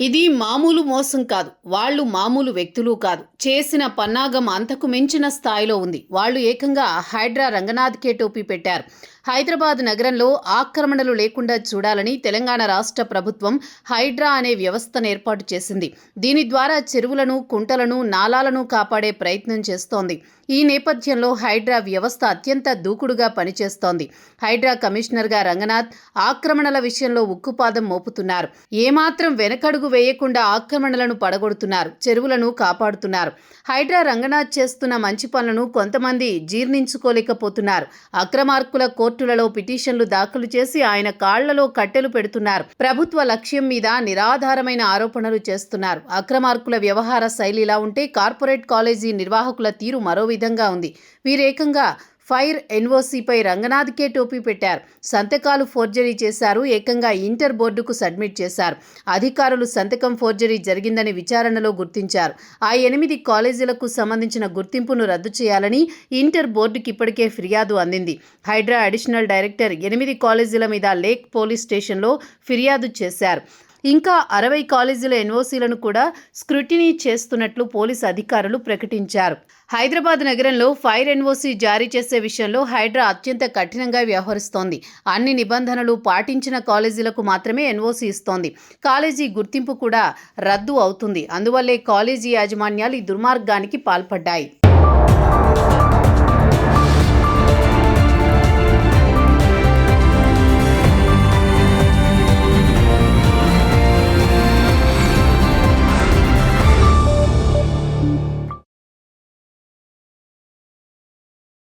ఇది మామూలు మోసం కాదు. వాళ్ళు మామూలు వ్యక్తులు కాదు. చేసిన పన్నాగం అంతకు మించిన స్థాయిలో ఉంది. వాళ్ళు ఏకంగా హైడ్రా రంగనాథ్‌కే టోపీ పెట్టారు. హైదరాబాద్ నగరంలో ఆక్రమణలు లేకుండా చూడాలని తెలంగాణ రాష్ట్ర ప్రభుత్వం హైడ్రా అనే వ్యవస్థను ఏర్పాటు చేసింది. దీని ద్వారా చెరువులను, కుంటలను, నాలాలను కాపాడే ప్రయత్నం చేస్తోంది. ఈ నేపథ్యంలో హైడ్రా వ్యవస్థ అత్యంత దూకుడుగా పనిచేస్తోంది. హైడ్రా కమిషనర్గా రంగనాథ్ ఆక్రమణల విషయంలో ఉక్కుపాదం మోపుతున్నారు. ఏమాత్రం వెనకడుగు వేయకుండా ఆక్రమణలను పడగొడుతున్నారు. చెరువులను కాపాడుతున్నారు. హైడ్రా రంగనాథ్ చేస్తున్న మంచి పనులను కొంతమంది జీర్ణించుకోలేకపోతున్నారు. అక్రమార్కుల కోర్టులలో పిటిషన్లు దాఖలు చేసి ఆయన కాళ్లలో కట్టెలు పెడుతున్నారు. ప్రభుత్వ లక్ష్యం మీద నిరాధారమైన ఆరోపణలు చేస్తున్నారు. అక్రమార్కుల వ్యవహార శైలి ఇలా ఉంటే కార్పొరేట్ కాలేజీ నిర్వాహకుల తీరు మరో విధంగా ఉంది. వీరేకంగా ఫైర్ ఎన్ఓసీపై రంగనాథ్‌కే టోపీ పెట్టారు. సంతకాలు ఫోర్జరీ చేశారు. ఏకంగా ఇంటర్ బోర్డుకు సబ్మిట్ చేశారు. అధికారులు సంతకం ఫోర్జరీ జరిగిందని విచారణలో గుర్తించారు. ఆ 8 కాలేజీలకు సంబంధించిన గుర్తింపును రద్దు చేయాలని ఇంటర్ బోర్డుకి ఇప్పటికే ఫిర్యాదు అందింది. హైడ్రా అడిషనల్ డైరెక్టర్ 8 కాలేజీల మీద లేక్ పోలీస్ స్టేషన్లో ఫిర్యాదు చేశారు. ఇంకా 60 కాలేజీల ఎన్ఓసీలను కూడా స్క్రూటినీ చేస్తున్నట్లు పోలీసు అధికారులు ప్రకటించారు. హైదరాబాద్ నగరంలో ఫైర్ ఎన్ఓసీ జారీ చేసే విషయంలో హైడ్రా అత్యంత కఠినంగా వ్యవహరిస్తోంది. అన్ని నిబంధనలు పాటించిన కాలేజీలకు మాత్రమే ఎన్ఓసీ ఇస్తోంది. కాలేజీ గుర్తింపు కూడా రద్దు అవుతుంది. అందువల్లే కాలేజీ యాజమాన్యాలు ఈ దుర్మార్గానికి పాల్పడ్డాయి.